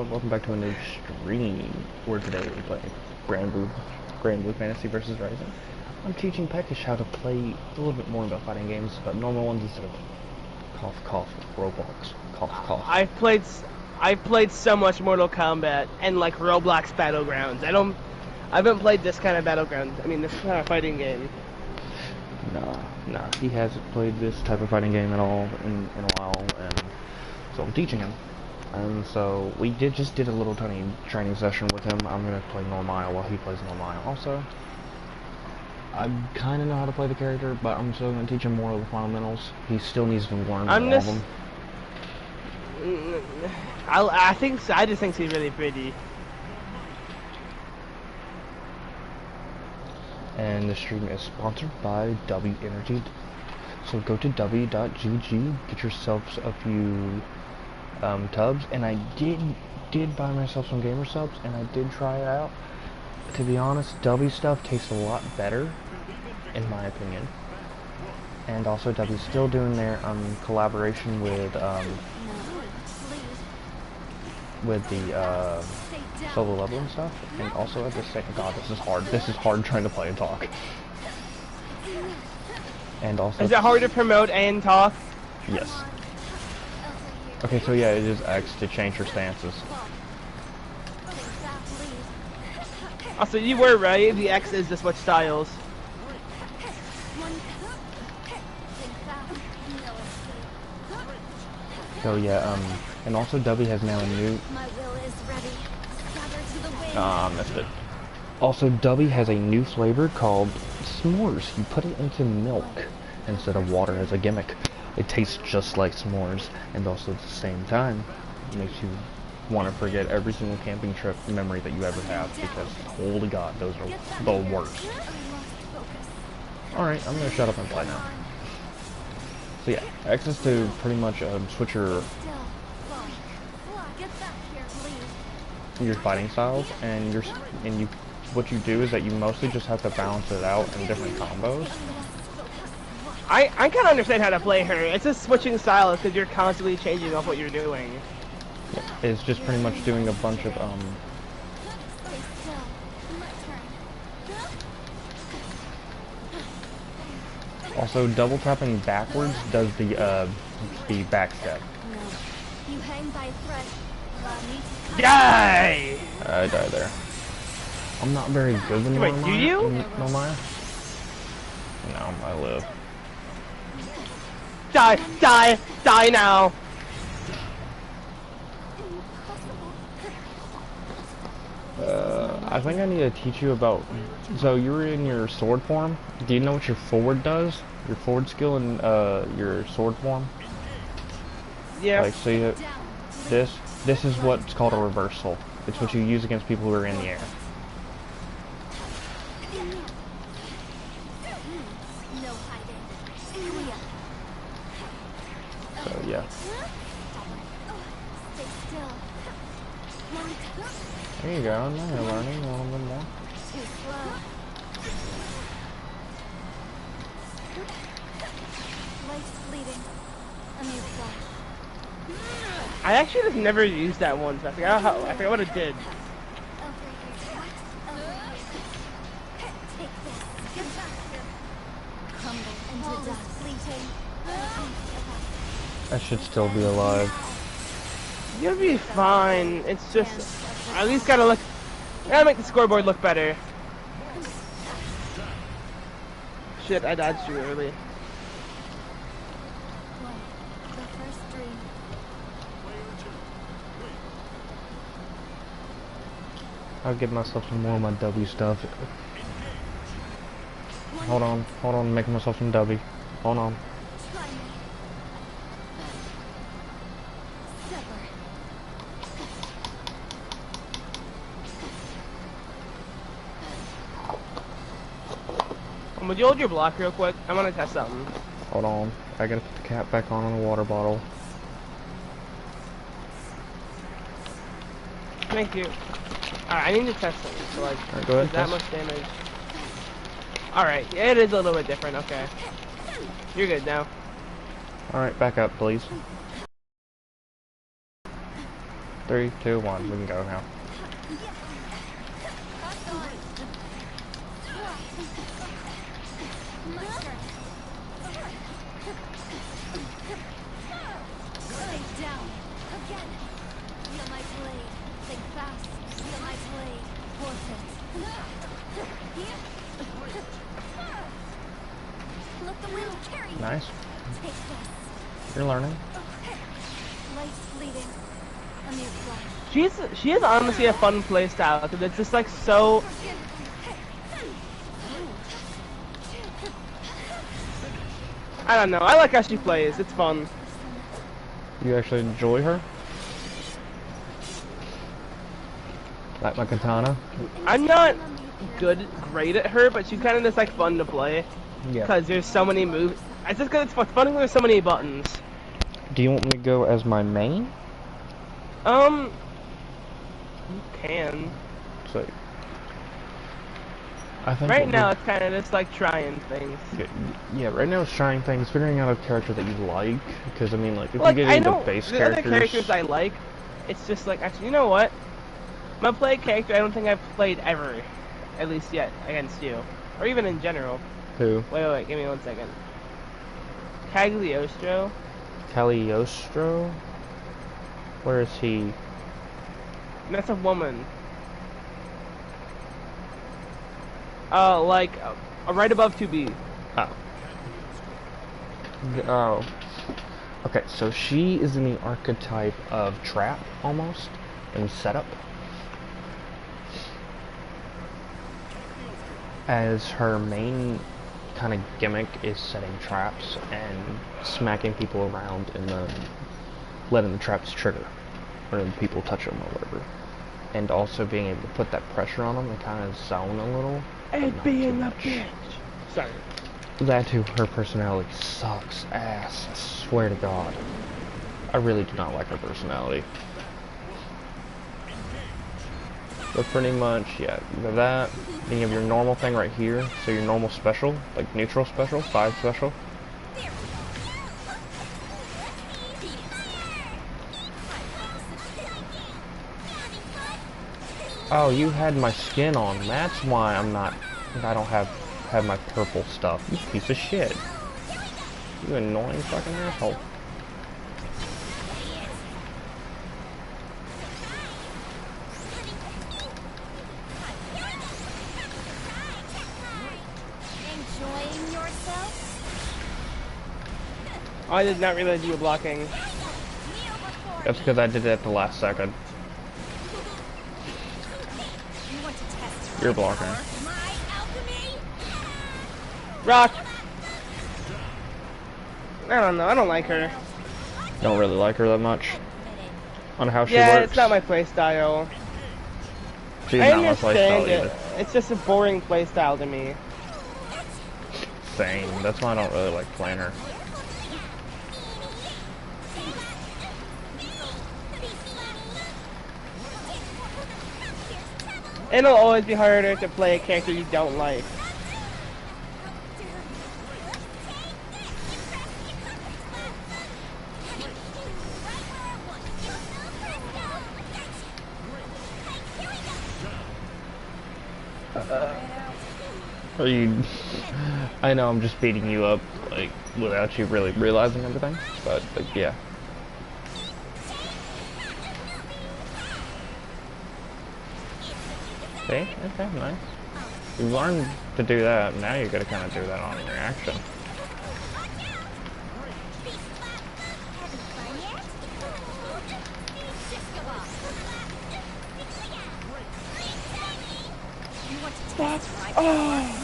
everyone, welcome back to a new stream, where today we're playing Grand Blue Fantasy versus Rising. I'm teaching Peckish how to play a little bit more about fighting games, but normal ones instead of cough cough Roblox. Cough cough. I've played so much Mortal Kombat and like Roblox Battlegrounds. I haven't played this kind of Battleground. I mean, this kind of fighting game. Nah, he hasn't played this type of fighting game at all in a while, and so I'm teaching him. And so we just did a little tiny training session with him. I'm gonna play Normile while he plays Normile also. I kinda know how to play the character, but I'm still gonna teach him more of the fundamentals. He still needs to learn more of them. I just think she's really pretty. And the stream is sponsored by W Energy. So go to w.gg, get yourselves a few tubs, and I did buy myself some gamer subs, and I did try it out. To be honest, W stuff tastes a lot better, in my opinion. And also W's still doing their collaboration with the solo leveling stuff, and also at the same God, this is hard trying to play and talk. And also, is it hard to promote and talk? Yes. Okay, so yeah, it is X to change your stances. Also, you were right, the X is to switch styles. So yeah, and also W has now a new... Ah, I missed it. Also, W has a new flavor called s'mores. You put it into milk instead of water as a gimmick. It tastes just like s'mores, and also at the same time, it makes you want to forget every single camping trip memory that you ever have, because holy god, those are the worst. Alright, I'm gonna shut up and play now. So yeah, X is to pretty much switch your fighting styles, and what you do is that you mostly just have to balance it out in different combos. I kind of understand how to play her. It's just switching styles because you're constantly changing up what you're doing. It's just pretty much doing a bunch of Also, double tapping backwards does the backstep. Die! I died there. I'm not very good with Wait, do you? Normile? No, I live. Die! Die! Die now! I think I need to teach you about... So, you're in your sword form. Do you know what your forward does? Your forward skill in your sword form? Yeah. Like, so you have... This is what's called a reversal. It's what you use against people who are in the air. So, yeah. There you go, now you're learning a little bit more. I actually just never used that once. I forgot what it did. I should still be alive. You'll be fine. It's just, at least gotta make the scoreboard look better. Shit, I died too early. I'll give myself some more of my W stuff. Hold on, making myself some W. Hold on. Would you hold your block real quick? I want to test something. Hold on, I gotta put the cap back on the water bottle. Thank you. Alright, I need to test something. So like, right, go ahead, that much damage. Alright, yeah, it is a little bit different. Okay, you're good now. Alright, back up, please. 3, 2, 1. We can go now. Nice. You're learning. She is honestly a fun playstyle because it's just like so. I don't know. I like how she plays. It's fun. You actually enjoy her? Like my katana? I'm not great at her, but she's kind of just like fun to play. Yeah. Because there's so many moves. It's just because it's fun when there's so many buttons. Do you want me to go as my main? You can. So, I think right now it's kind of just like trying things. Yeah, right now it's trying things, figuring out a character that you like. Because I mean, like if like, you get into base the characters, other characters I like, it's just like actually, you know what? My play character I don't think I've played ever, at least yet, against you, or even in general. who? Wait, give me 1 second. Cagliostro. Cagliostro? Where is he? That's a woman. Like, right above 2B. Oh. Oh. Okay, so she is in the archetype of trap, almost, in setup. As her main kind of gimmick is setting traps and smacking people around and then letting the traps trigger when people touch them or whatever. And also being able to put that pressure on them and kind of zone a little. And being a bitch. Sorry. That too, her personality sucks ass. I swear to God. I really do not like her personality. But pretty much, yeah, either that, then you have your normal thing right here, so your normal special, like neutral special, 5 special. Oh, you had my skin on, that's why I don't have my purple stuff, you piece of shit. You annoying fucking asshole. Oh, I did not realize you were blocking. That's because I did it at the last second. You're blocking. Rock! I don't know, I don't like her. Don't really like her that much. On how she yeah, works. it's not my playstyle. She's I not my understand playstyle it. either. It's just a boring playstyle to me. Same. That's why I don't really like playing her. It'll always be harder to play a character you don't like. Are you... I know I'm just beating you up, like, without you really realizing everything, but, like, yeah. See? Okay, nice. You learned to do that, now you gotta kind of do that on your action. Oh!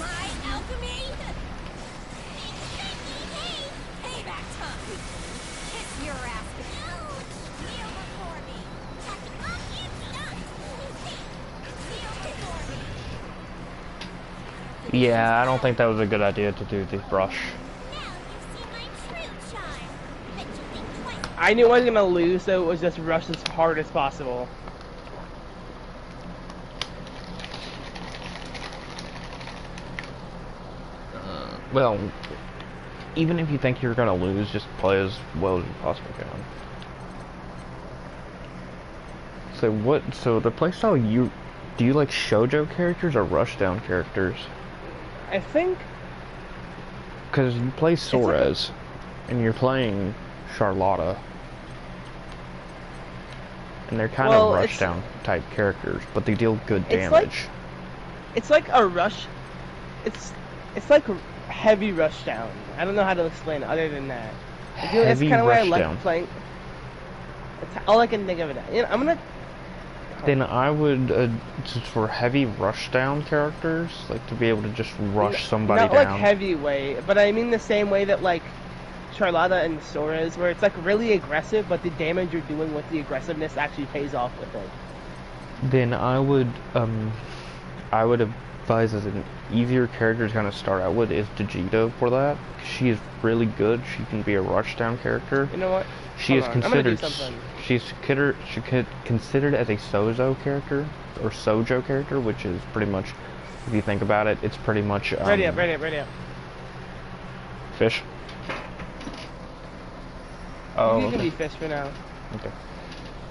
Yeah, I don't think that was a good idea to do the brush. I knew I was gonna lose, so it was just rush as hard as possible. Well, even if you think you're gonna lose, just play as well as you possibly can. So what? So the playstyle do you like shoujo characters or rushdown characters? I think Because you play it's like Soares, and you're playing Charlotta, and they're kind of rushdown type characters, but they deal good damage. it's like a rush. It's like heavy rushdown. I don't know how to explain it other than that. It's Heavy kind of why I rushdown. like playing. It's all I can think of it. You know, I'm gonna. Then I would, just for heavy rushdown characters, like to be able to just rush somebody Not down. like heavyweight, but I mean the same way that like Charlotta and Soares, where it's like really aggressive, but the damage you're doing with the aggressiveness actually pays off with it. Then I would advise as an easier character to kind of start out with is Vegeta for that. She is really good. She can be a rushdown character. You know what? She Hold is on. I'm gonna do considered something. she's considered as a Sozo character or Sojo character, which is pretty much, if you think about it, it's pretty much Ready up. fish. Oh, You can okay. be fish for now. Okay.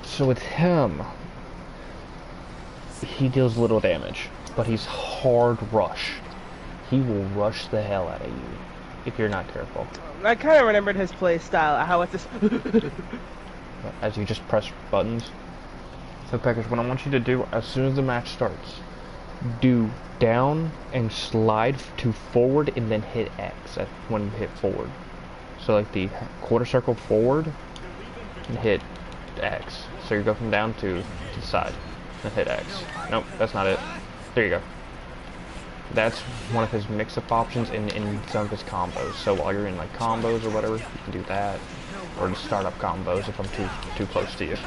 So with him, he deals little damage, but he's hard rush. He will rush the hell out of you if you're not careful. I kind of remembered his play style, how it's just... As you just press buttons. So Peckish, what I want you to do as soon as the match starts, do down and slide to forward and then hit X when you hit forward. So like the quarter circle forward and hit X. So you go from down to the side and hit X. Nope, that's not it. There you go. That's one of his mix-up options in some of his combos. So while you're in like combos or whatever, you can do that. Or just start up combos if I'm too close to you.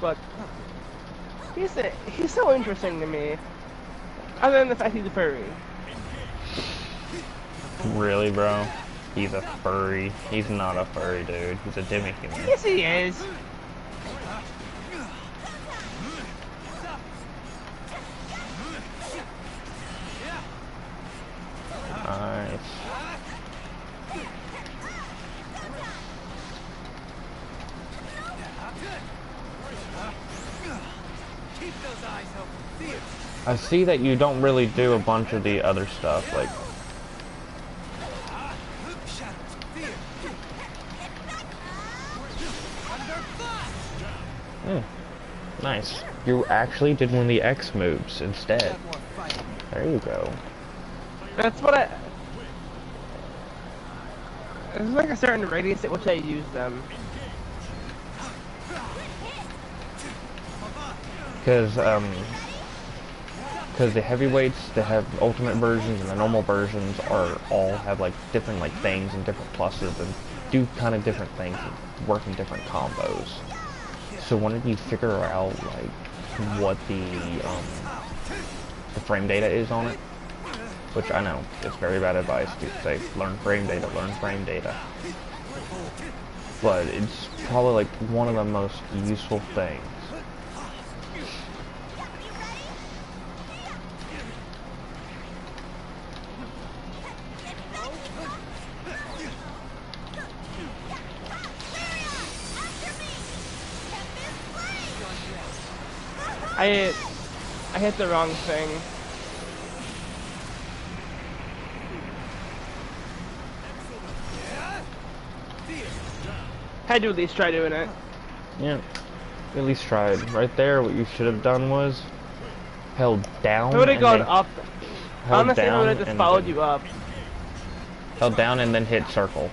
But he's so interesting to me. Other than the fact he's a furry. Really, bro? He's a furry. He's not a furry, dude. He's a demi-human. Yes, he is. Nice. I see that you don't really do a bunch of the other stuff, like... Nice. You actually did one of the X moves instead. There you go. That's what I... There's like a certain radius at which I use them. Because the heavyweights, they have ultimate versions and the normal versions all have like different like things and different pluses and do kind of different things and work in different combos. So when did you figure out like what the frame data is on it? Which I know it's very bad advice to say learn frame data. But it's probably like one of the most useful things. I hit the wrong thing. Had to at least try doing it. Yeah, at least tried. Right there, what you should have done was held down. I would have gone up. Held Honestly, I down would have just and followed then- you up. Held down and then hit circle.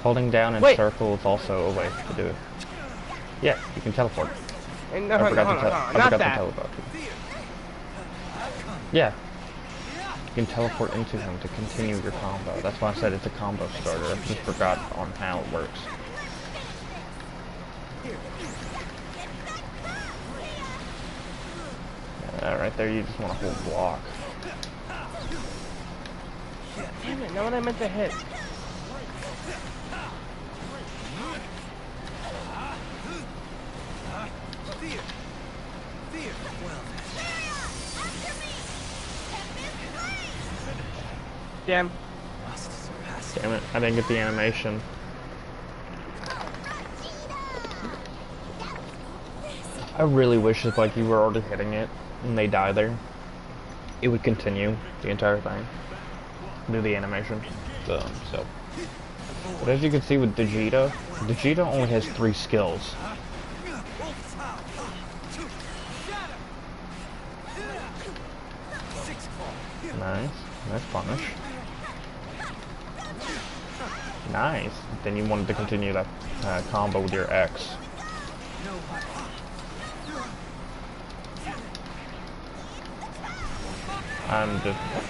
Holding down and Wait. circle is also a way to do it. Yeah, you can teleport. And no, I hold forgot on, to hold on, I not forgot to that. teleport. Yeah. You can teleport into him to continue your combo. That's why I said it's a combo starter. I just forgot on how it works. Right there, you just want to hold block. Damn it, not what I meant to hit. Damn. Damn it, I didn't get the animation. I really wish if like you were already hitting it and they die there, it would continue the entire thing. Do the animation. So. But as you can see with Vegeta only has 3 skills. Nice. Nice punish. Nice. Then you wanted to continue that combo with your X.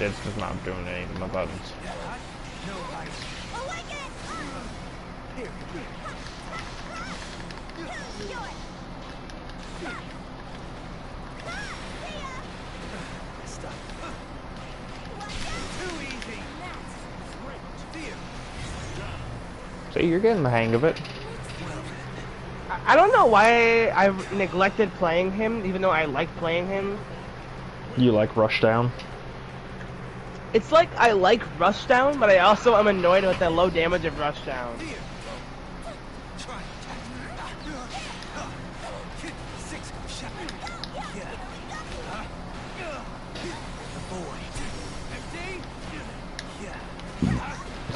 It's just not doing any of my buttons. See, you're getting the hang of it. I don't know why I neglected playing him, even though I like playing him. You like Rushdown? It's like I like Rushdown, but I also am annoyed with the low damage of Rushdown.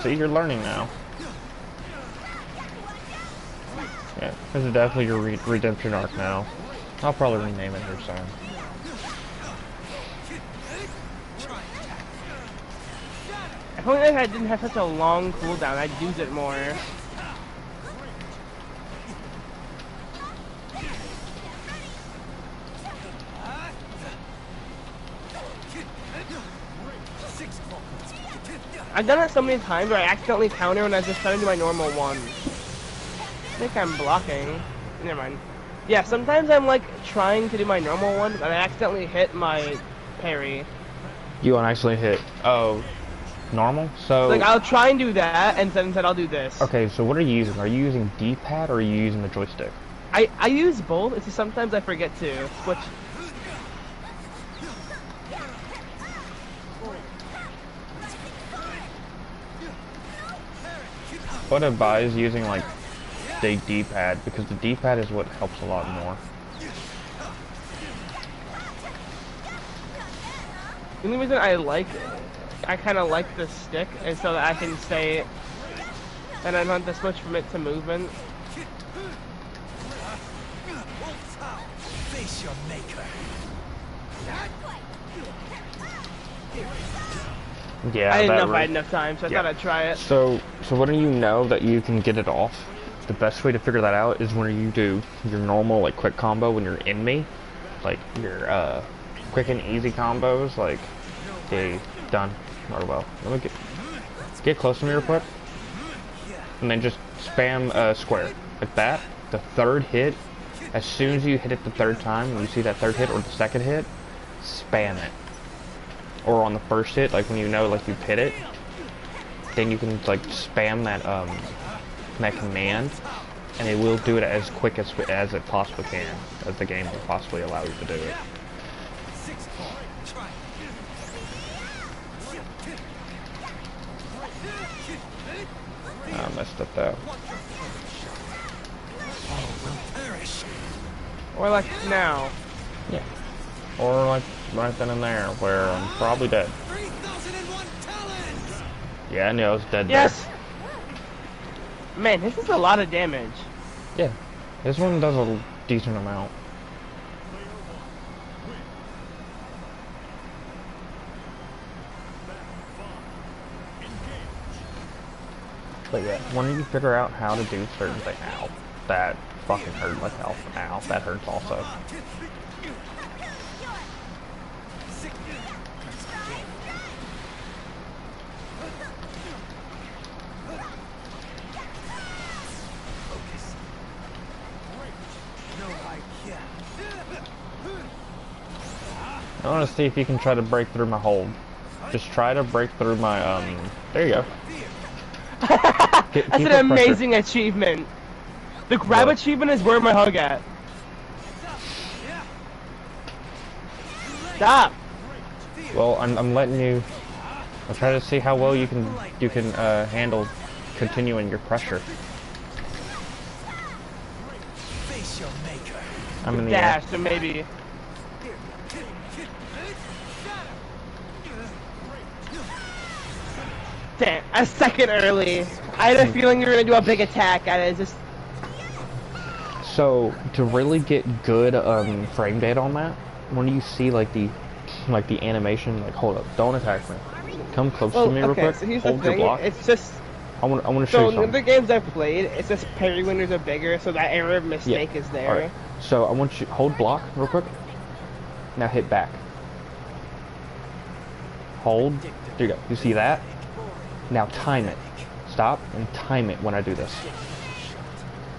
See, you're learning now. Yeah, this is definitely your redemption arc now. I'll probably rename it here soon. If only I didn't have such a long cooldown, I'd use it more. I've done it so many times where I accidentally counter when I was just trying to do my normal one. I think I'm blocking. Never mind. Yeah, sometimes I'm like trying to do my normal one, but I accidentally hit my parry. You accidentally hit. Oh, normal? So. Like I'll try and do that, and then instead I'll do this. Okay, so what are you using? Are you using D-pad or are you using the joystick? I use both. It's just sometimes I forget to switch. What advise using like the D-pad, because the D-pad is what helps a lot more. The only reason I kind of like the stick is so that I can stay, and I don't have to switch from it to movement. Face your maker. Yeah, I didn't know if I had enough time, so I thought I'd try it. So when do you know that you can get it off? The best way to figure that out is when you do your normal like quick combo when you're in me, like your quick and easy combos, like okay, done. Or well, let me get close to me real quick, and then just spam square like that. The third hit, as soon as you hit it the third time, when you see that third hit or the second hit, spam it. Or on the first hit, like when you know like you've hit it, then you can like spam that command, and it will do it as quick as it possibly can, as the game will possibly allow you to do it. I messed up though. Or like now. Yeah. Or like right then and there, where I'm probably dead. Yeah, I knew I was dead. Yes! There. Man, this is a lot of damage. Yeah. This one does a decent amount. But yeah, when you figure out how to do certain things, ow, that fucking hurt like hell. Ow, that hurts also. I want to see if you can try to break through my hold. Just try to break through my, there you go. That's keep an up pressure. amazing achievement. The grab What? achievement is where my hug at. Stop. Well, I'm letting you, I'm trying to see how well you can handle continuing your pressure. I'm in the air. Dash, so maybe. Damn, a second early. I had a feeling you were gonna do a big attack, and it just. So to really get good frame data on that, when you see like the animation, like hold up, don't attack me. Come close to me real quick. So here's Hold the your thing. block. It's just. I want to show So you in something. the other games I've played, it's just parry windows are bigger, so that error of mistake is there. Alright. So I want you hold block real quick. Now hit back. Hold. There you go. You see that? Now time it. Stop and time it when I do this.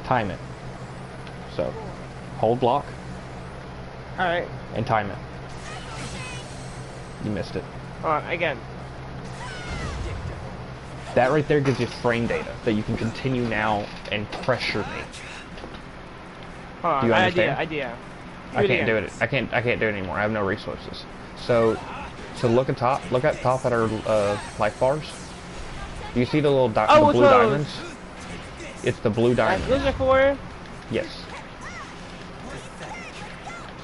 Time it. So hold block Alright. and time it. You missed it. Again. That right there gives you frame data that you can continue now and pressure me. Do you understand? Idea. I can't do it. I can't do it anymore. I have no resources. So look at top. Look at top at our life bars. Do you see the little the blue diamonds? It's the blue diamonds. Those are for. Yes.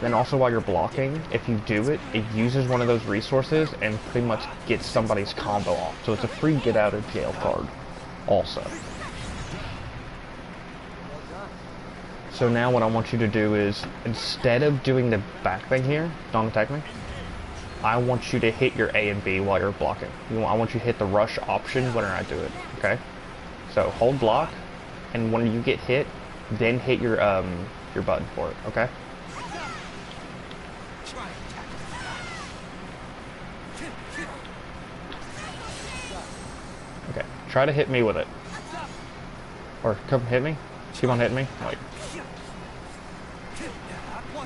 And also while you're blocking, if you do it, it uses one of those resources and pretty much gets somebody's combo off. So it's a free get out of jail card also. So now what I want you to do is, instead of doing the back thing here, don't attack me, I want you to hit your A and B while you're blocking. I want you to hit the rush option when I do it, okay? So hold block, and when you get hit, then hit your button for it, okay? Okay, try to hit me with it. Or come hit me. Keep on hitting me. Like,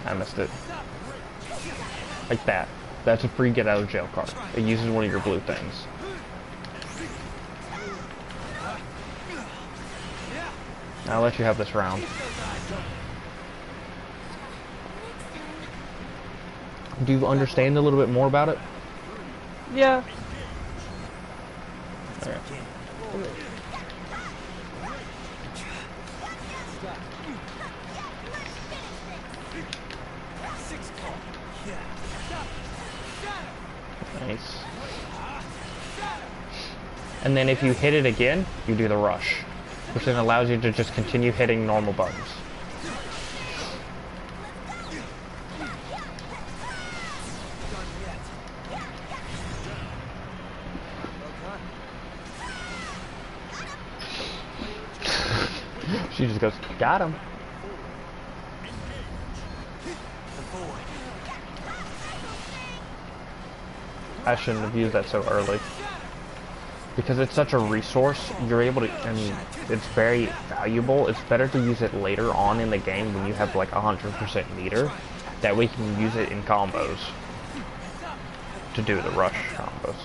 I missed it. Like that. That's a free get out of jail card. It uses one of your blue things. I'll let you have this round. Do you understand a little bit more about it? Yeah. Okay. Nice. And then if you hit it again, you do the rush, which then allows you to just continue hitting normal buttons. She just goes, got him. I shouldn't have used that so early. Because it's such a resource, you're able to, I mean, it's very valuable. It's better to use it later on in the game when you have like 100% meter. That way you can use it in combos. To do the rush combos.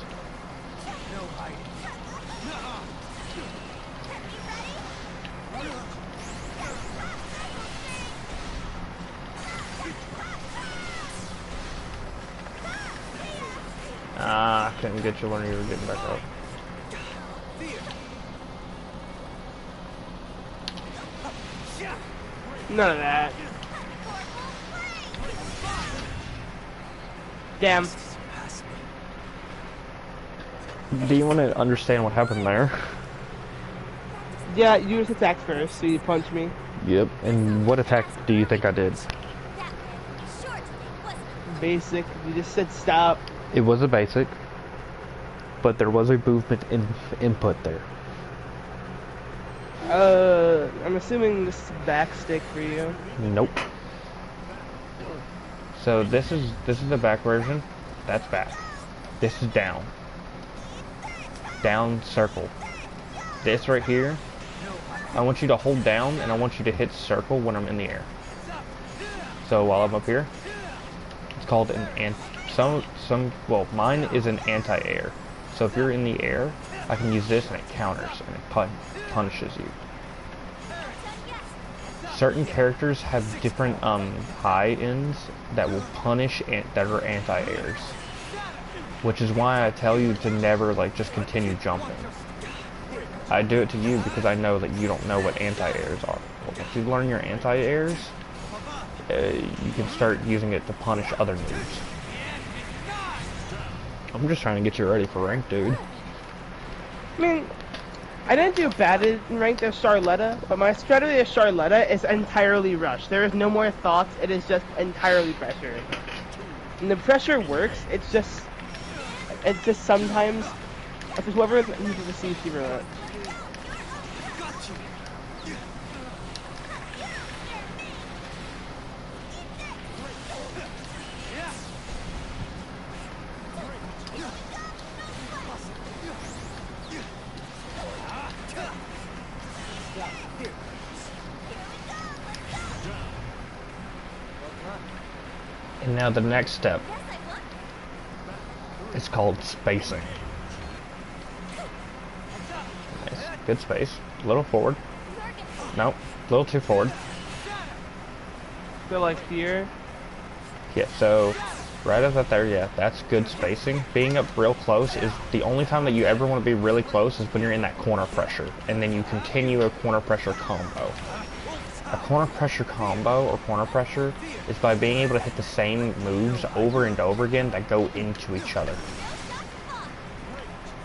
Ah, I couldn't get you when you were getting back up. None of that. Damn. Do you want to understand what happened there? Yeah, you just attacked first, so you punched me. Yep. And what attack do you think I did? Basic. You just said stop. It was a basic, but there was a movement input there. I'm assuming this is back stick for you. Nope. So this is the back version. That's back. This is down. Down circle. This right here, I want you to hold down and I want you to hit circle when I'm in the air. So while I'm up here, it's called an well, mine is an anti-air. So if you're in the air, I can use this and it counters and it punishes you. Certain characters have different high ends that will punish that are anti-airs, which is why I tell you to never like just continue jumping. I do it to you because I know that you don't know what anti-airs are. Well, once you learn your anti-airs, you can start using it to punish other moves. I'm just trying to get you ready for rank, dude. I mean, I didn't do bad in ranked as Charlotta, but my strategy as Charlotta is entirely rush. There is no more thoughts, it is just entirely pressure. And the pressure works, it's just sometimes, it's whoever needs to see remote. And now the next step is called spacing. Nice. Good space. A little forward. Nope. A little too forward. So like here? Yeah, so right as that there, yeah, that's good spacing. Being up real close is the only time that you ever want to be really close is when you're in that corner pressure. And then you continue a corner pressure combo. A corner pressure combo or corner pressure is by being able to hit the same moves over and over again that go into each other.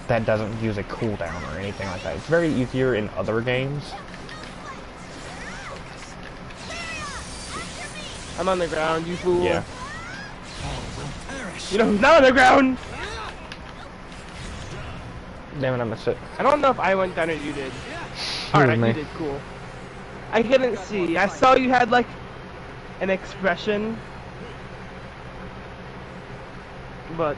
That doesn't use a cooldown or anything like that. It's very easier in other games. I'm on the ground, you fool. Yeah. You know who's not on the ground? Damn it, I missed it. I don't know if I went down or you did. Alright, you did, cool. I couldn't see. I saw you had like an expression, but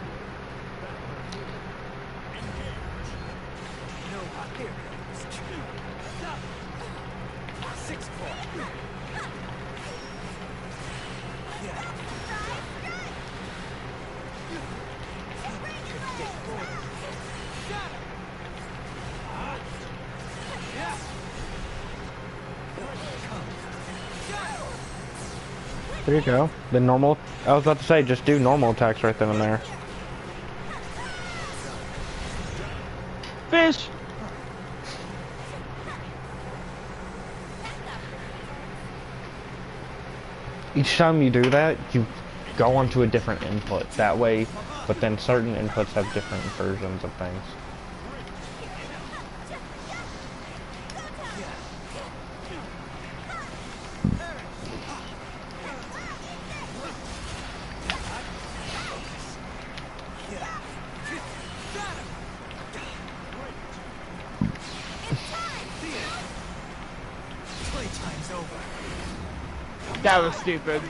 there you go. The normal, I was about to say, just do normal attacks right then and there. fish. Each time you do that, you go onto a different input. That way, but then certain inputs have different versions of things. That was stupid.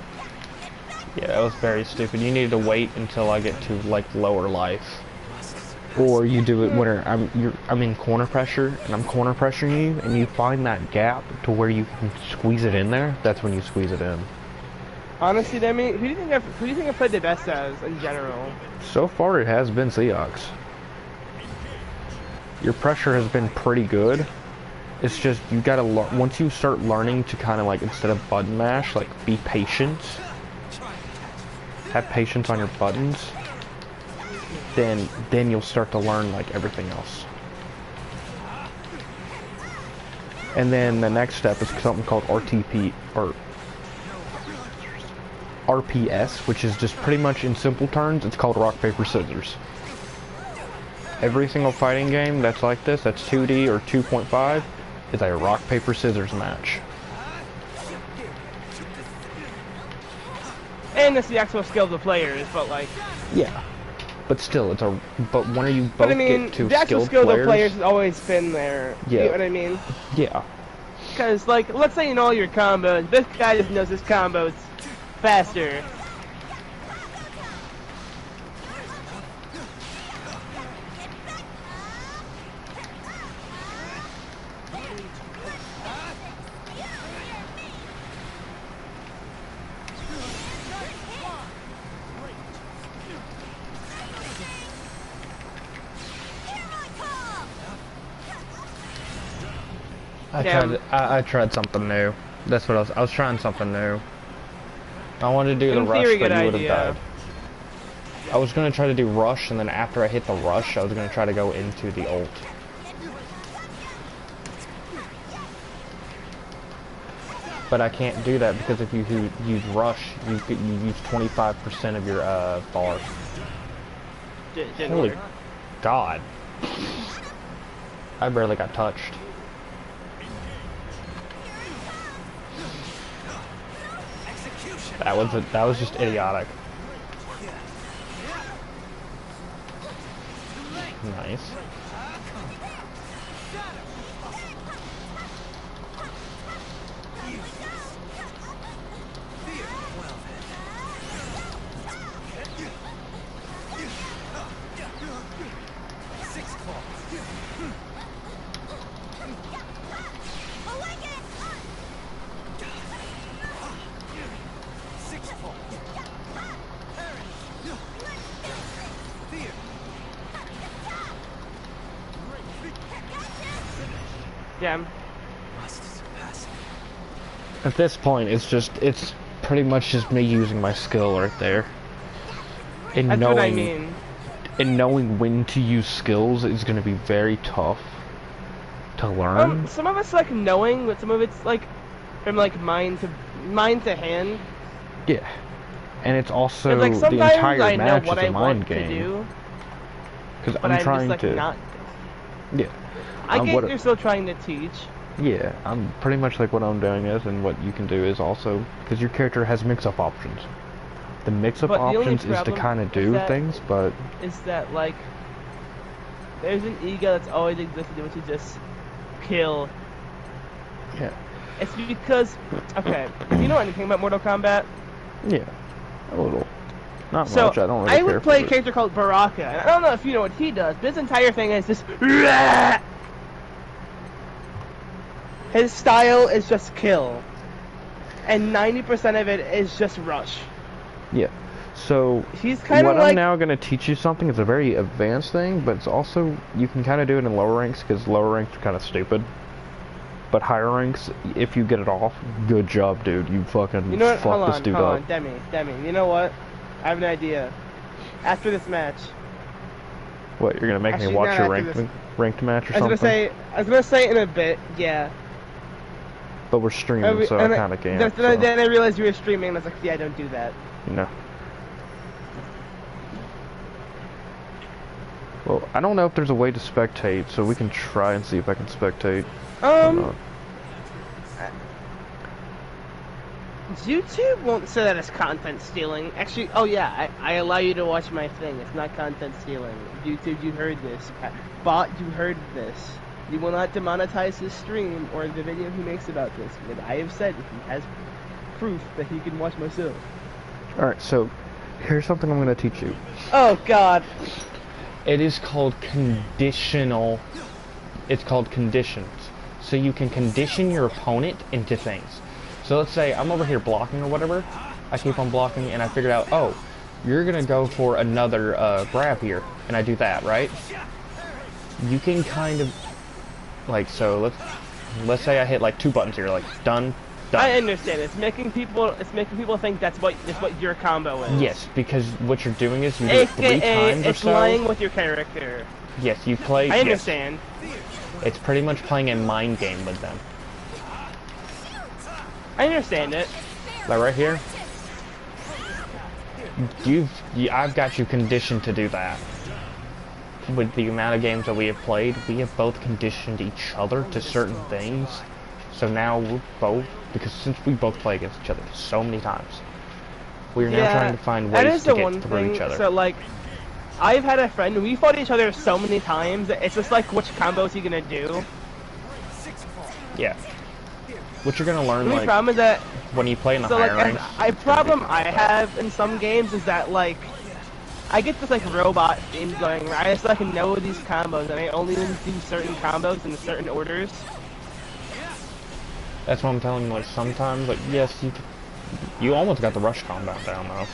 Yeah, that was very stupid. You need to wait until I get to like lower life, or you do it when I'm in corner pressure and I'm corner pressuring you, and you find that gap to where you can squeeze it in there. That's when you squeeze it in. Honestly, Demi, who do you think I played the best as in general? So far, it has been Seahawks. Your pressure has been pretty good. It's just you gotta once you start learning to kind of like instead of button mash, like be patient. Have patience on your buttons. Then you'll start to learn like everything else. And then the next step is something called RTP or RPS, which is just pretty much in simple terms, it's called rock paper scissors. Every single fighting game that's like this, that's 2D or 2.5, is a rock paper scissors match. And it's the actual skill of the players, but like. Yeah, but still, it's a. But when you both but I mean, get to the actual skilled skill of players, the players has always been there. Yeah. You know what I mean? Yeah. Because like, let's say you know all your combos. This guy just knows his combos faster. Damn. I tried something new. That's what I was trying something new. I wanted to do the In rush, theory, but good you would have idea. died. I was gonna try to do rush, and then after I hit the rush, I was gonna try to go into the ult. But I can't do that because if you use rush, you use 25% of your bar. Didn't Holy work. God! I barely got touched. That was just idiotic. Nice. Damn. At this point, it's pretty much just me using my skill right there. And That's knowing, what I mean. and knowing when to use skills is going to be very tough to learn. Some of it's like knowing, but some of it's like from like mind to hand. Yeah. And it's also Like the sometimes entire I know match what is I a want mind to game. do, Because but I'm I'm trying just like to. not. Yeah. I get what- you're still trying to teach. Yeah, I'm pretty much like what I'm doing is, and what you can do is also, because your character has mix-up options. The mix-up But the only options is to problem kind of is do that- things, but Is that like there's an ego that's always existed, which is just kill. yeah, It's because okay, you know anything about Mortal Kombat? yeah, a little, not So much. I don't really I care would play a for it. character called Baraka, and I don't know if you know what he does, but his entire thing is just his style is just kill, and 90% of it is just rush. Yeah, so He's kind what of like I'm now going to teach you something. It's a very advanced thing, but it's also you can kind of do it in lower ranks because lower ranks are kind of stupid. But higher ranks, if you get it off, good job, dude. You fucking you know what? fuck this dude Hold up. on, Demi. You know what? I have an idea. After this match, What, you're gonna make me Actually, watch no, your after ranked match or I was something? gonna say in a bit, yeah. But we're streaming, so I kind of can't. So, Then I realized you were streaming, and I was like, yeah, don't do that. you know. Well, I don't know if there's a way to spectate, so we can try and see if I can spectate. or not. YouTube won't say that it's content stealing. Actually, oh yeah, I allow you to watch my thing. It's not content stealing. YouTube, you heard this. Bot, you heard this. You will not demonetize his stream or the video he makes about this. But I have said he has proof that he can watch myself. Alright, so here's something I'm gonna teach you. Oh God. It is called conditional. It's called conditions. So you can condition your opponent into things. So let's say I'm over here blocking or whatever. I keep on blocking and I figured out, oh, you're gonna go for another grab here, and I do that, right? You can kind of like, so let's say I hit like 2 buttons here, like done. I understand. It's making people think that's what your combo is. Yes, because what you're doing is you do it 3 AKA, times or it's so. lying with your character. Yes, you play. I yes. understand. It's pretty much playing a mind game with them. I understand it. Like right here, I've got you conditioned to do that. With the amount of games that we have played, we have both conditioned each other to certain things. So now we're both, because since we both play against each other so many times, we're now trying to find that ways is to the get one through thing. each other. So like, I've had a friend. We fought each other so many times. It's just like, which combos he gonna do? Yeah. What you're gonna learn, The only like, problem is that when you play in the so higher like, ranks. a problem I have in some games is that like, I get this like robot theme going where I just like know these combos and I only do certain combos in certain orders. That's what I'm telling you. Like sometimes, like yes, you almost got the rush combat down though.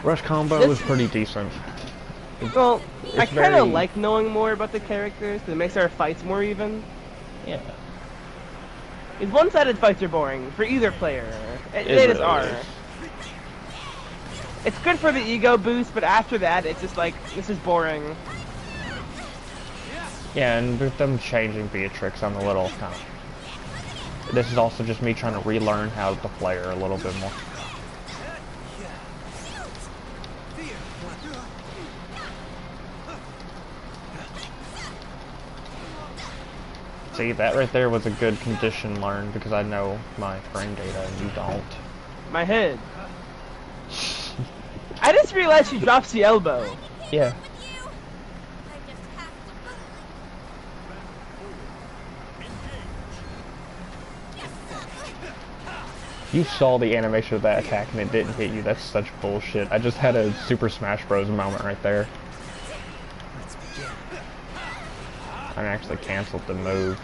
Rush combo was pretty decent. Well, I It's kind of very like knowing more about the characters because it makes our fights more even. yeah. These one-sided fights are boring for either player. It They just really are. is. It's good for the ego boost, but after that, it's just like, this is boring. Yeah, and with them changing Beatrix, I'm a little kind of. This is also just me trying to relearn how to play her a little bit more. See, that right there was a good condition learned because I know my frame data and you don't. My head. I just realized she drops the elbow. Yeah. You saw the animation of that attack and it didn't hit you. That's such bullshit. I just had a Super Smash Bros. Moment right there. I actually canceled the move.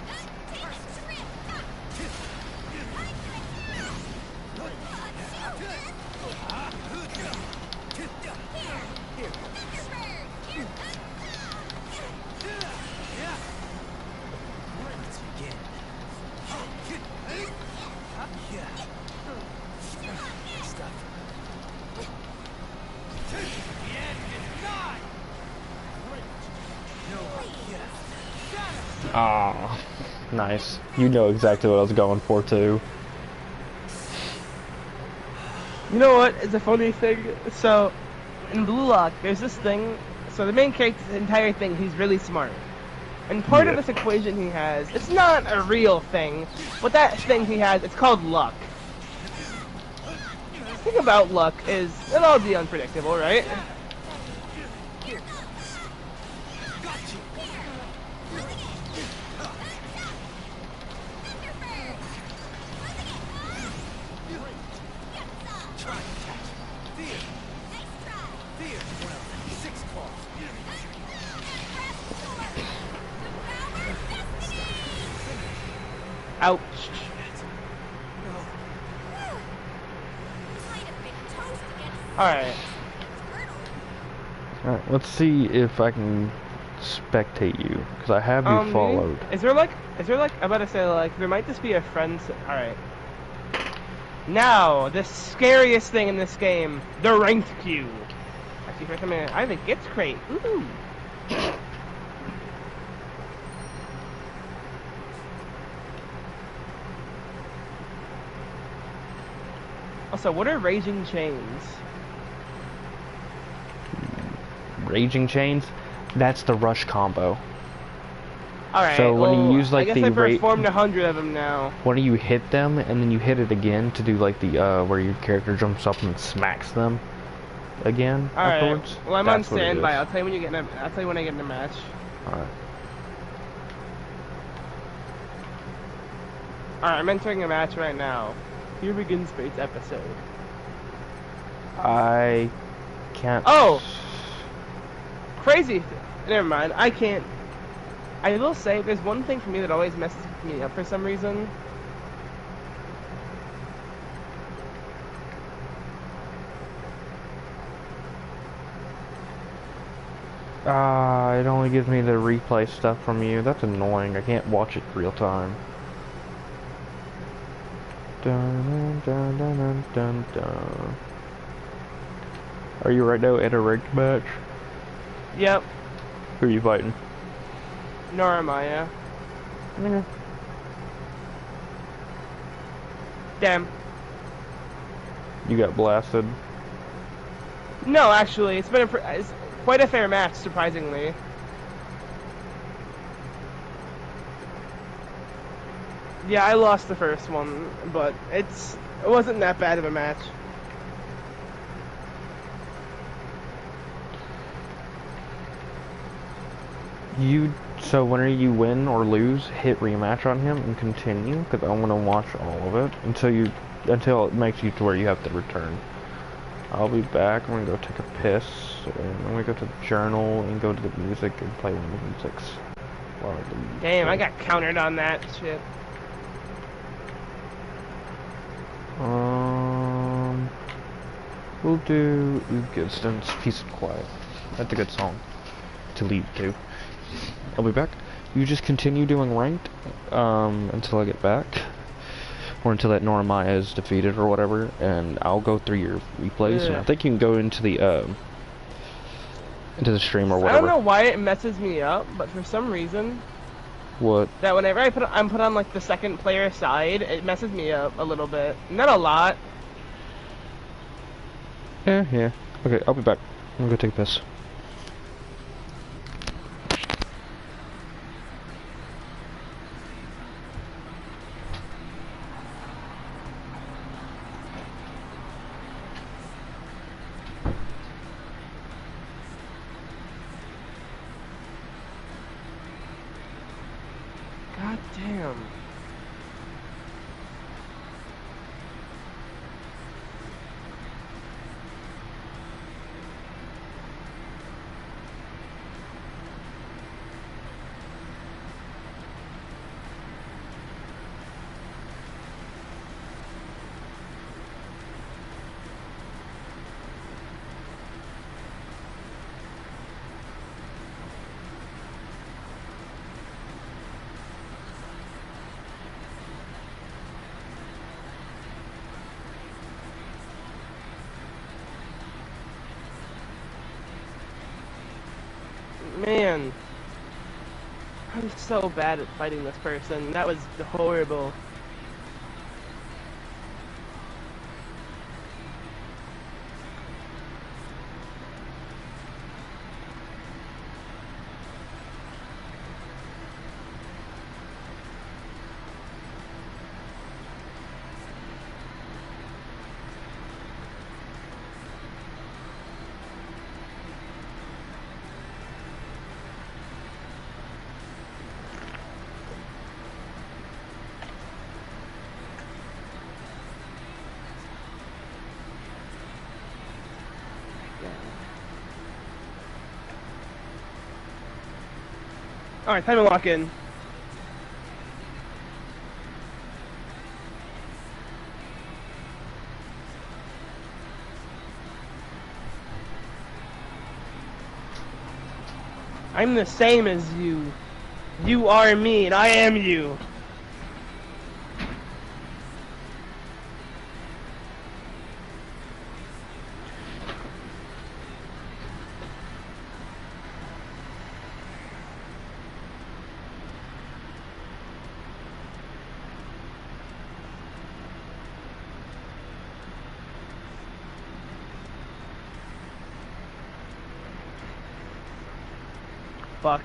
Ah, nice. You know exactly what I was going for too. You know what? It's a funny thing. So, in Blue Lock, there's this thing. So the main character's entire thing, he's really smart. And part of this equation he has, it's not a real thing, but that thing he has, it's called luck. The thing about luck is, it'll all be unpredictable, right? Ouch. Alright. Alright, let's see if I can spectate you, because I have you followed. Is there like, I'm about to say like, there might just be a friend, alright. Now, the scariest thing in this game, the ranked queue. Actually, for some minute, I have a gift crate. Ooh. Also, what are Raging Chains? Raging Chains? That's the rush combo. Alright, so when well, you use like I guess I performed 100 of them now. When you hit them and then you hit it again to do like the where your character jumps up and smacks them again afterwards. Well, I'm on standby. I'll tell you when you get in I'll tell you when I get in a match. Alright. Alright, I'm entering a match right now. Here begins Fate's episode. I can't. Oh! Crazy. Never mind. I can't. I will say, there's one thing for me that always messes me up for some reason. It only gives me the replay stuff from you. That's annoying. I can't watch it real time. Dun, dun, dun, dun, dun, dun. Are you right now in a ranked match? Yep. Who are you fighting? Noramaya. Yeah. Damn. You got blasted. No, actually, it's been it's quite a fair match, surprisingly. Yeah, I lost the first one, but it wasn't that bad of a match. So whenever you win or lose, hit rematch on him and continue, because I want to watch all of it until it makes you to where you have to return. I'll be back. I'm gonna go take a piss, and I'm gonna go to the journal and go to the music and play one of the musics. Damn, I got countered on that shit. We'll do existence, peace and quiet. That's a good song to lead to. I'll be back. You just continue doing ranked until I get back, or until that Noramaya is defeated or whatever, and I'll go through your replays. And I think you can go into the stream or whatever. I don't know why it messes me up, but for some reason, what? That whenever I'm put on like the second player side, it messes me up a little bit. Not a lot. Yeah. Okay, I'll be back. I'm gonna go take a piss. God damn. Man, I'm so bad at fighting this person. That was horrible. Alright, time to lock in. I'm the same as you. You are me, and I am you. Fuck.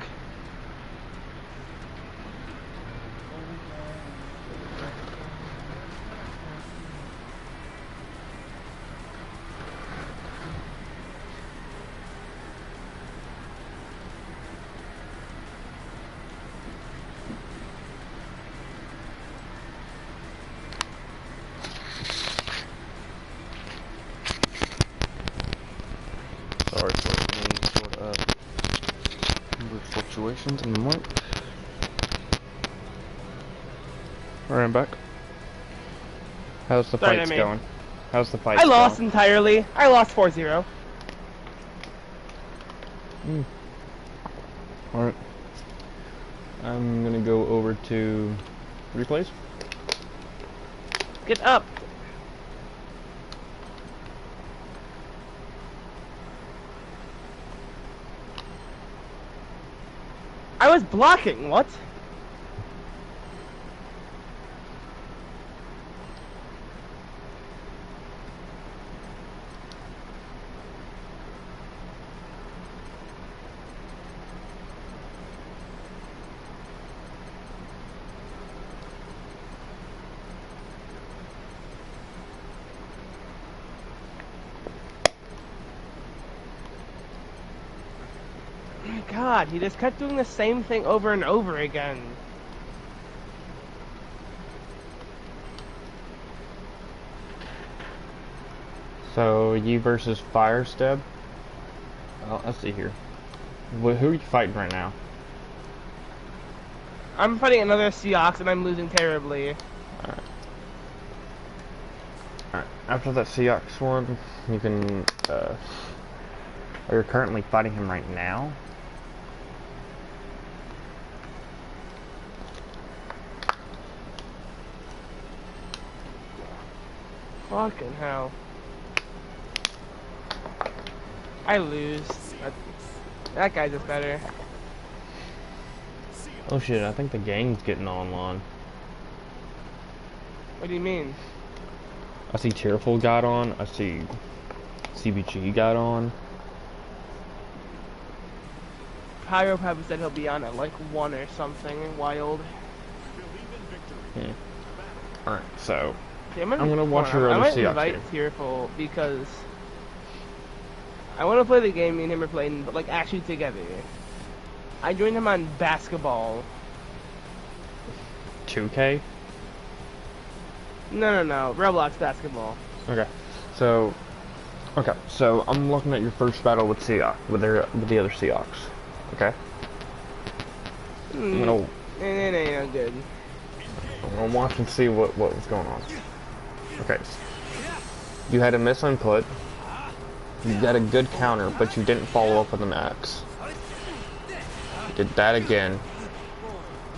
Sorry for any sort of fluctuations in the mic. Alright, I'm back. How's the fights going? How's the fights I lost going? entirely. I lost 4-0. Alright. I'm gonna go over to replays. Get up. I was blocking, what? God, he just kept doing the same thing over and over again. So, you versus Firestep? Well, let's see here. Who are you fighting right now? I'm fighting another Seahawks and I'm losing terribly. Alright, after that Seahawks one, you can, Are you currently fighting him right now? Fucking hell. I lose. That guy does better. Oh shit, I think the gang's getting online. What do you mean? I see Tearful got on, I see CBG got on. Pyro probably said he'll be on at like 1 or something wild. Alright, so Yeah, I'm gonna watch your I other might Seahawks invite game. Tearful because I want to play the game me and him are playing, but like actually together. I joined him on basketball. 2K? No, Roblox basketball. Okay. So I'm looking at your first battle with Seahawks, with the other Seahawks. Okay? I'm gonna No good. I'm gonna watch and see what was going on. Okay. You had a misinput. You got a good counter, but you didn't follow up with an axe. You did that again.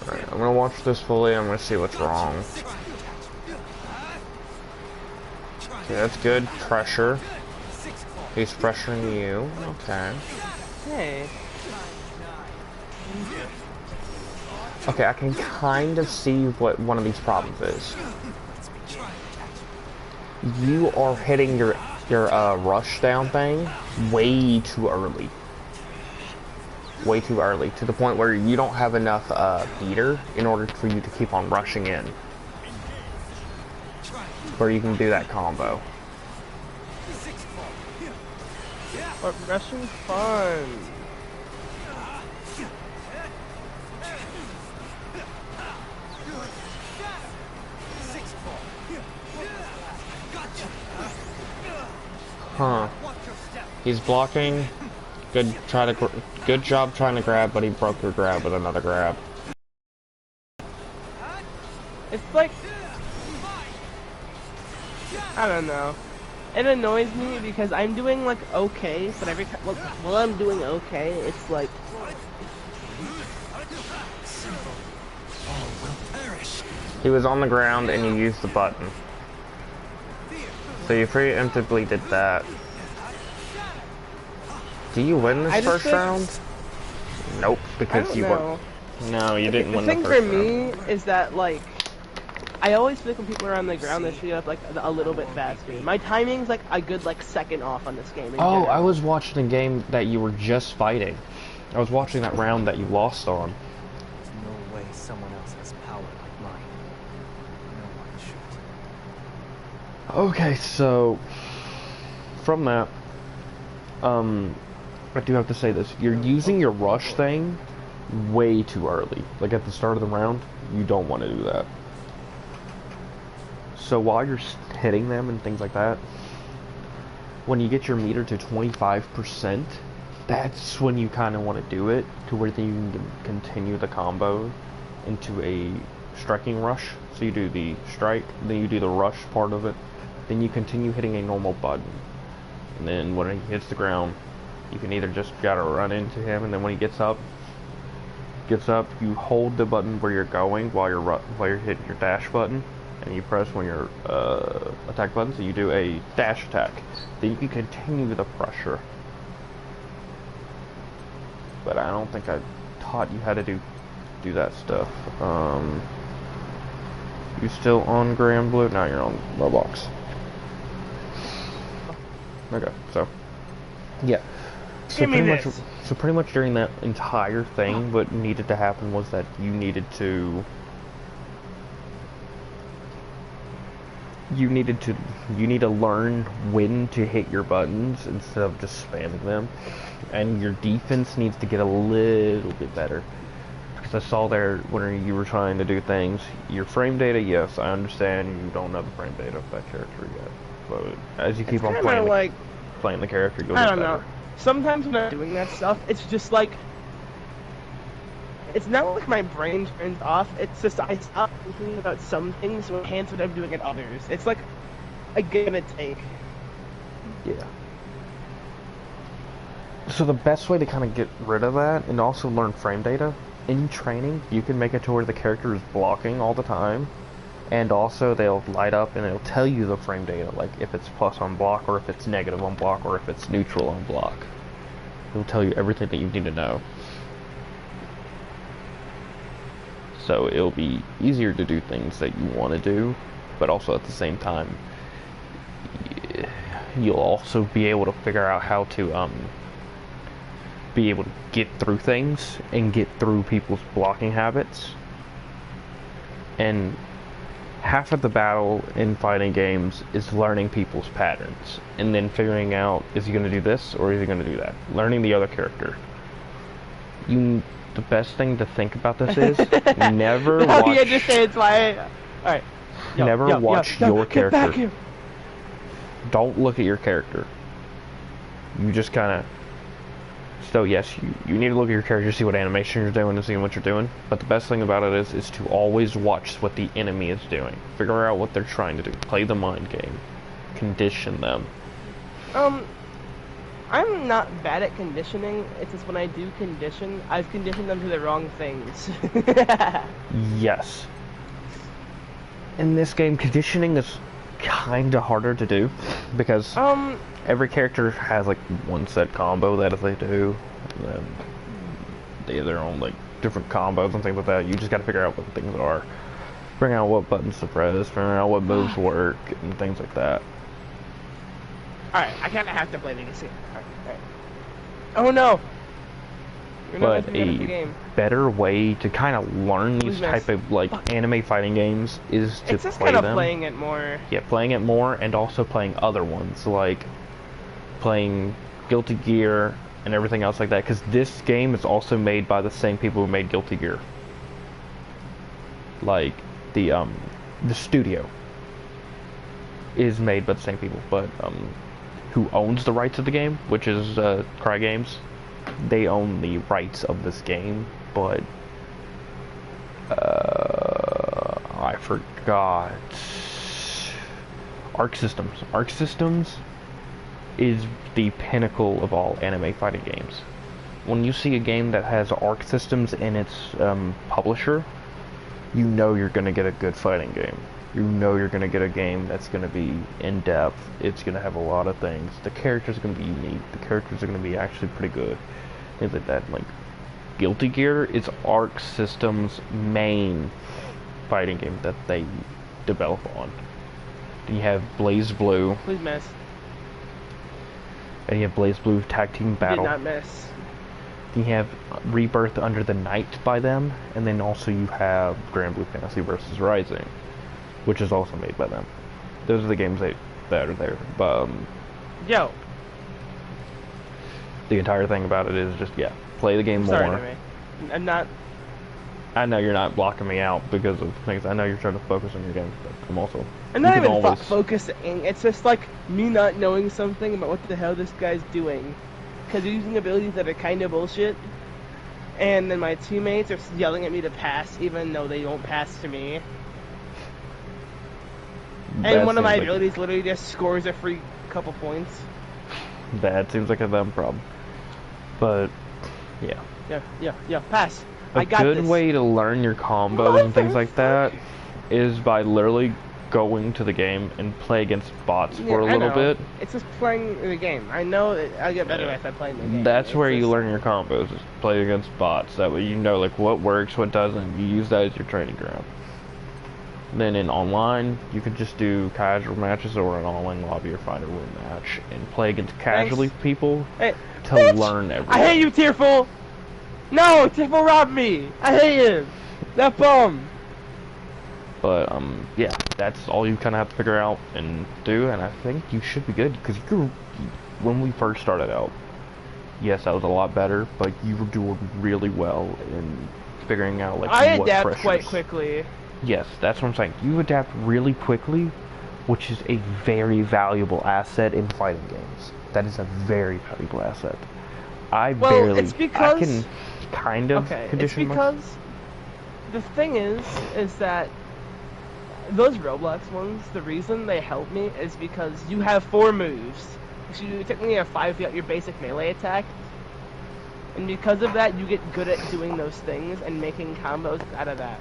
Alright, I'm gonna watch this fully, I'm gonna see what's wrong. Okay, that's good. Pressure. He's pressuring you. Okay. Hey. Okay, I can kind of see what one of these problems is. You are hitting your rush down thing way too early. Way too early, to the point where you don't have enough beater in order for you to keep on rushing in. Where you can do that combo. But rushing's fun. Huh. He's blocking. Good job trying to grab, but he broke your grab with another grab. It's like, I don't know. It annoys me because I'm doing like okay, but every time while I'm doing okay, it's like He was on the ground and you used the button. So you preemptively did that. Do you win this first round? Nope, because you weren't. No, you didn't win the first round. The thing for me is that like I always feel like when people are on the ground, they shoot up like a little bit faster. My timing's like a good like second off on this game. Oh, I was watching a game that you were just fighting. I was watching that round that you lost on. There's no way someone else has power like mine. No one should. Okay, so from that, I do have to say this. You're using your rush thing way too early. Like at the start of the round, you don't want to do that. So while you're hitting them and things like that, when you get your meter to 25%, that's when you kind of want to do it, to where then you can continue the combo into a striking rush. So you do the strike, then you do the rush part of it, then you continue hitting a normal button. And then when he hits the ground, you can either just gotta run into him, and then when he gets up, you hold the button where you're going while you're hitting your dash button, and you press when your attack button, so you do a dash attack. Then you can continue the pressure. But I don't think I taught you how to do that stuff. You still on Grand Blue? Now you're on Roblox. Okay, so yeah. So pretty much during that entire thing, what needed to happen was that you need to learn when to hit your buttons instead of just spamming them, and your defense needs to get a little bit better. Because I saw there when you were trying to do things, your frame data, yes, I understand you don't know the frame data of that character yet, but as you keep on playing the character, you'll get better. I don't know. Sometimes when I'm doing that stuff, it's just like, it's not like my brain turns off, it's just I stop thinking about some things to enhance what I'm doing at others. It's like a give and take. Yeah. So the best way to kind of get rid of that and also learn frame data, in training, you can make it to where the character is blocking all the time, and also they'll light up and it'll tell you the frame data, like if it's plus on block or if it's negative on block or if it's neutral on block. It'll tell you everything that you need to know. So it'll be easier to do things that you want to do, but also at the same time, you'll also be able to figure out how to be able to get through things and get through people's blocking habits. And half of the battle in fighting games is learning people's patterns and then figuring out, is he going to do this or is he going to do that? Learning the other character. The best thing to think about this is never no, watch. Yeah, just say it's my. All right. Never watch your get back character. here. Don't look at your character. You just kind of. So yes, you need to look at your character to see what animation you're doing and see what you're doing. But the best thing about it is to always watch what the enemy is doing. Figure out what they're trying to do. Play the mind game. Condition them. I'm not bad at conditioning. It's just when I do condition, I've conditioned them to the wrong things. Yes. In this game, conditioning is kinda harder to do because every character has like one set combo that if they do, and then they have their own like different combos and things like that. You just gotta figure out what things are. Figuring out what buttons to press, figuring out what moves work, and things like that. Alright, I kinda have to play the game. Alright. Oh no! You're not But letting me get the a game. better way to kind of learn these type of like anime fighting games is to It's just play kind of them. playing it more. Yeah, playing it more and also playing other ones like playing Guilty Gear and everything else like that. Because this game is also made by the same people who made Guilty Gear. Like the studio is made by the same people, but who owns the rights of the game, which is Cry Games. They own the rights of this game, but I forgot. Arc Systems. Arc Systems is the pinnacle of all anime fighting games. When you see a game that has Arc Systems in its publisher, you know you're going to get a good fighting game. You know you're going to get a game that's going to be in-depth. It's going to have a lot of things. The characters are going to be unique. The characters are going to be actually pretty good. Things like that. Like, Guilty Gear is Arc Systems' main fighting game that they develop on. Then you have Blaze Blue. Please miss. And you have Blaze Blue Tag Team Battle. Did not miss. Then you have Rebirth Under the Night by them. And then also you have Grand Blue Fantasy vs. Rising, which is also made by them. Those are the games that are there. But, Yo. the entire thing about it is just, yeah, play the game Sorry, more. Jimmy. I'm not. I know you're not blocking me out because of things. I know you're trying to focus on your game, but I'm also. I'm not you can even always- focusing. It's just like me not knowing something about what the hell this guy's doing. Because he's using abilities that are kind of bullshit. And then my teammates are yelling at me to pass even though they don't pass to me. That And one of my seems like- abilities literally just scores a free couple points. That seems like a them problem. But, yeah. Yeah, pass. A I got good this. way to learn your combos and things like that is by literally going to the game and play against bots for a I little know. bit. It's just playing the game. I know that I'll get better if I play the game. That's It's where you just- learn your combos, is play against bots. That way you know like what works, what doesn't. You use that as your training ground. Then in online, you can just do casual matches or an all-in lobby or find a room match and play against casually people Hey, to bitch! learn everything. I hate you, Tearful! No, Tearful robbed me! I hate him! That bum! But yeah, that's all you kind of have to figure out and do, and I think you should be good because when we first started out, yes, that was a lot better, but you were doing really well in figuring out like I what adapt pressures. quite quickly. Yes, that's what I'm saying. You adapt really quickly, which is a very valuable asset in fighting games. That is a very valuable asset. I It's because I can kind of okay, it's condition because the thing is that those Roblox ones, the reason they help me is because you have 4 moves. So you technically have 5 without your basic melee attack, And because of that, you get good at doing those things and making combos out of that.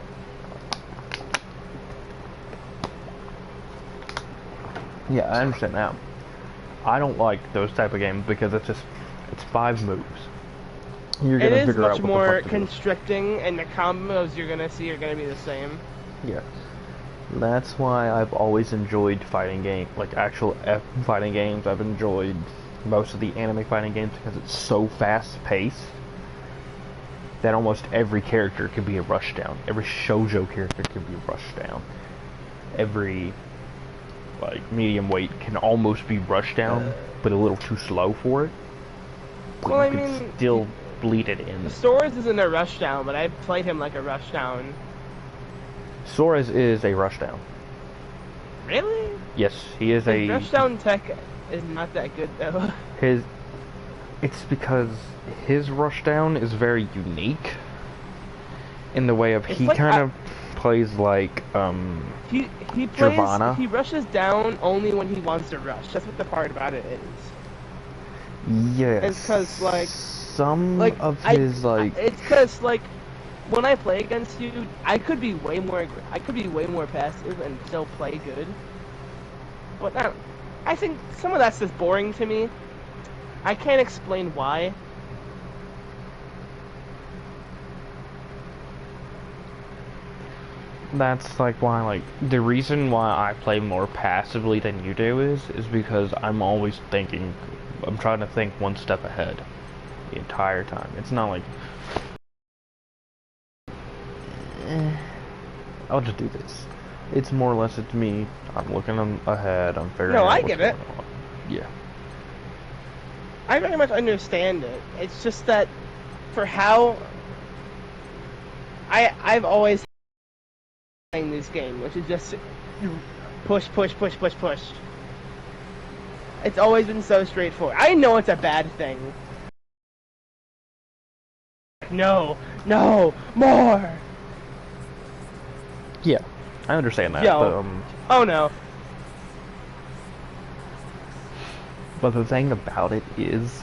Yeah, I understand now. I don't like those type of games because it's 5 moves. You're It gonna is figure out much what more the fuck to do. constricting, and the combos you're gonna see are gonna be the same. Yeah. That's why I've always enjoyed fighting games, like actual fighting games. I've enjoyed most of the anime fighting games because it's so fast-paced that almost every character could be a rushdown. Every shoujo character could be a rushdown. Every like medium weight can almost be rushdown, but a little too slow for it. But Well, you I can mean, still bleed it in. Swords isn't a rushdown, but I played him like a rushdown. Soares is a rushdown. Really? Yes, he is His a rushdown tech is not that good though. It's because his rushdown is very unique in the way of It's he like kind of plays like He plays. Nirvana. He rushes down only when he wants to rush. That's what the part about it is. yes. It's because like some like of I- his like It's because like when I play against you, I could be way more passive and still play good. But I think some of that's just boring to me. I can't explain why. that's like why like the reason why I play more passively than you do is because I'm always thinking, I'm trying to think one step ahead the entire time. It's not like I'll just do this. It's more or less it's me. I'm looking ahead. I'm figuring No, out I what's get it. going on. Yeah. I very much understand it. It's just that for how I've always playing this game, which is just push, push, push, push, push. It's always been so straightforward. I know it's a bad thing. No, no, more. Yeah, I understand that. Yo. Oh no. But the thing about it is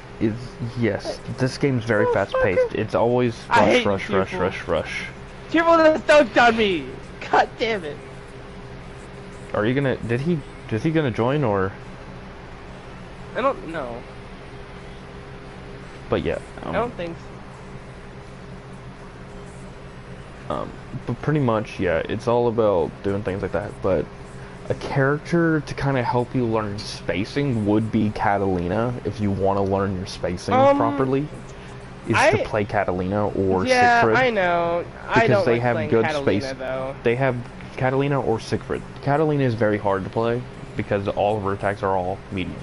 yes, this game's very fast paced. It's always I hate rush, you, rush, people. rush, rush. Triple just dunked on me. God damn it. Are you gonna? Is he gonna join or? I don't know. But yeah. I don't think so. But pretty much, yeah, it's all about doing things like that. But a character to kind of help you learn spacing would be Catalina if you want to learn your spacing properly. Is to play Catalina or yeah, Siegfried. I know. I Because don't they like have playing good Catalina, space. though. They have Catalina or Siegfried. Catalina is very hard to play because all of her attacks are all medium.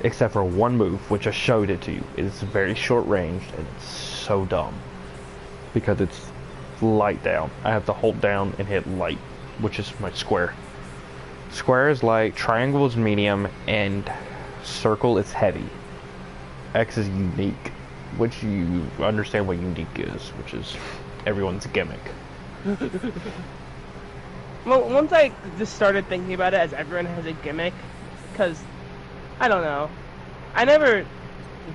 Except for one move, which I showed it to you. It's very short range and it's so dumb. Because it's light down. I have to hold down and hit light, which is my square. Square is light, triangle is medium, and circle is heavy. X is unique, which you understand what unique is, which is everyone's gimmick. Well, once I just started thinking about it as everyone has a gimmick, because, I don't know, I never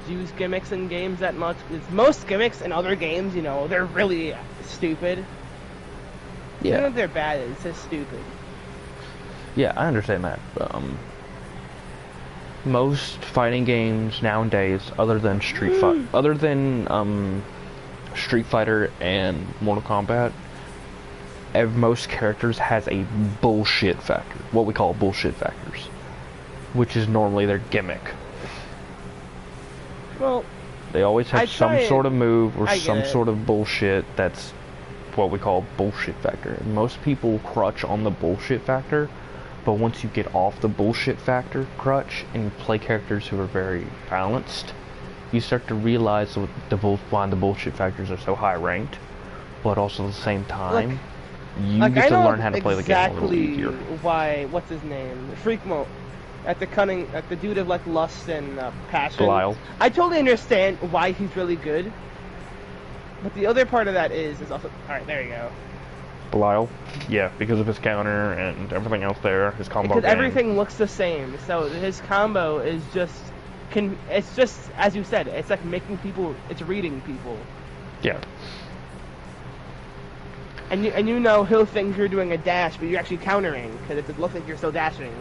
use gimmicks in games that much, because most gimmicks in other games, you know, they're really stupid. Even if they're bad, it's just stupid. Yeah, I understand that. Most fighting games nowadays, other than Street Fighter and Mortal Kombat, most characters has a bullshit factor. What we call bullshit factors, which is normally their gimmick. Well, They always have some sort of move or some it. sort of bullshit that's what we call bullshit factor. And most people crutch on the bullshit factor, but once you get off the bullshit factor crutch and you play characters who are very balanced, you start to realize why the bullshit factors are so high ranked, but also at the same time, you get to learn how to play the game a little easier. Why? What's his name? Freakmo. At the dude of like lust and passion. Belial. I totally understand why he's really good, but the other part of that is also all right. There you go. Belial, yeah, because of his counter and everything else there, his combo. Because everything looks the same, so his combo is just it's just, as you said, it's like making people, it's reading people. Yeah. And you know he'll think you're doing a dash, but you're actually countering, because it looks like you're still dashing.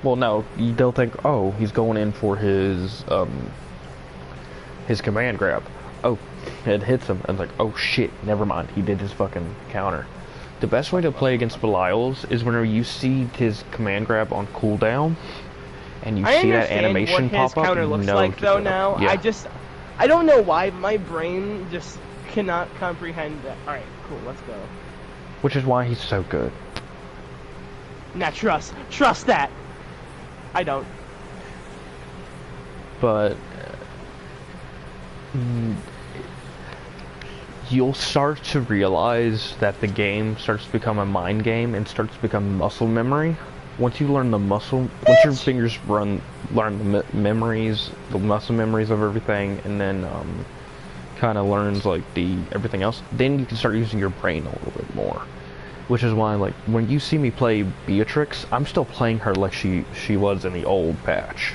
Well, no, they'll think, oh, he's going in for his command grab. Oh, it hits him, and it's like, oh shit, never mind, he did his fucking counter. The best way to play against Belial's is whenever you see his command grab on cooldown, and you see that animation pop up. I understand what his counter looks like, though, now. Yeah. I don't know why, my brain just cannot comprehend that. Alright, cool, let's go. Which is why he's so good. Now trust that! I don't. But you'll start to realize that the game starts to become a mind game and starts to become muscle memory. Once you learn once your fingers learn the memories, the muscle memories of everything, and then kind of learns like everything else, then you can start using your brain a little bit more. Which is why, like, when you see me play Beatrix, I'm still playing her like she was in the old patch.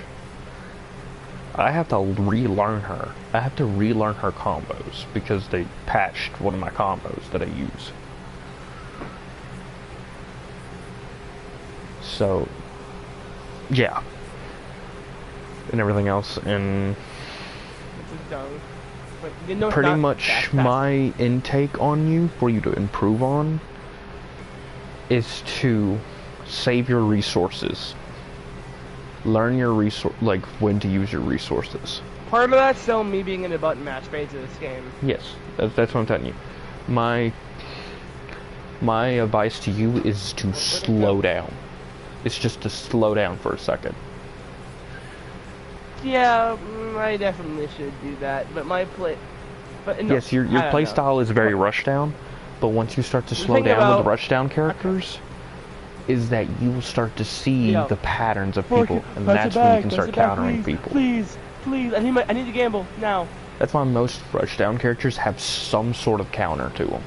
I have to relearn her. I have to relearn her combos because they patched one of my combos that I use. So, yeah. And everything else, and pretty much my intake on you for you to improve on is to save your resources. Learn your like when to use your resources. Part of that's still me being in the button match phase of this game. Yes, that's what I'm telling you. My advice to you is to slow down. It's just to slow down for a second. Yeah, I definitely should do that. But no, yes, your play style is very rushdown. But once you start to slow down with the rushdown characters, is that you will start to see the patterns of people, and that's when you can start countering people. Please, I need to gamble now. That's why most rushdown characters have some sort of counter to them.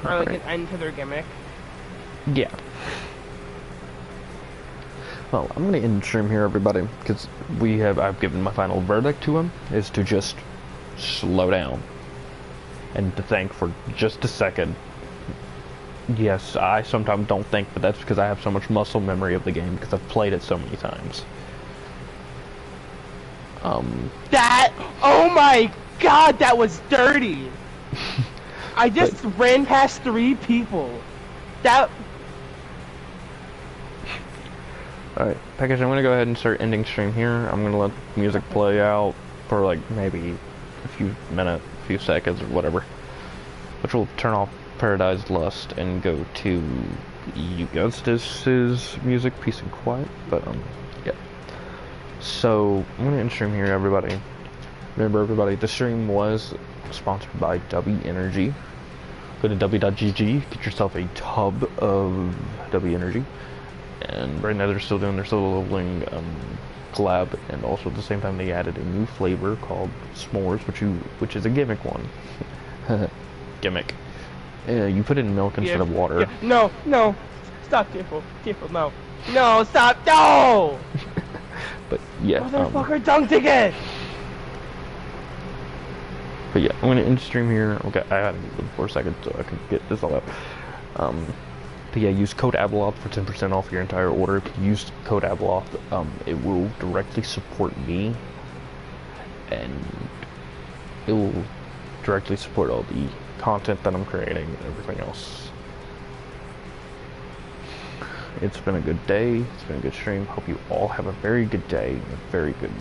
Or like an end to their gimmick. Yeah. Well, I'm gonna end the stream here, everybody, because I've given my final verdict to him, is to just slow down. And to think for just a second. Yes, I sometimes don't think, but that's because I have so much muscle memory of the game, because I've played it so many times. Oh my god, that was dirty! I just ran past 3 people. Alright, Peckish, I'm gonna go ahead and start ending stream here. I'm gonna let the music play out for like maybe a few minutes, a few seconds or whatever. Which will turn off Paradise Lust and go to Augustus's music, Peace and Quiet. But yeah. So I'm gonna end stream here, everybody. Remember, everybody, the stream was sponsored by W Energy. Go to w.gg, get yourself a tub of W Energy. And right now they're still doing their solo leveling collab, and also at the same time they added a new flavor called s'mores, which is a gimmick one. Gimmick. You put it in milk instead of water. Yeah. No, stop, careful, no, stop, no. But yeah, motherfucker dunked again. But yeah, I'm gonna end stream here. Okay, I gotta move for a second so I can get this all out. But yeah, use code ABLOTH for 10% off your entire order. If you use code ABLOTH, it will directly support me, and it will directly support all the content that I'm creating and everything else. It's been a good day. It's been a good stream. Hope you all have a very good day, a very good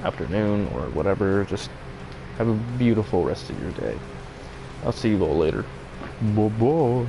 afternoon, or whatever. Just have a beautiful rest of your day. I'll see you all later. Bye-bye.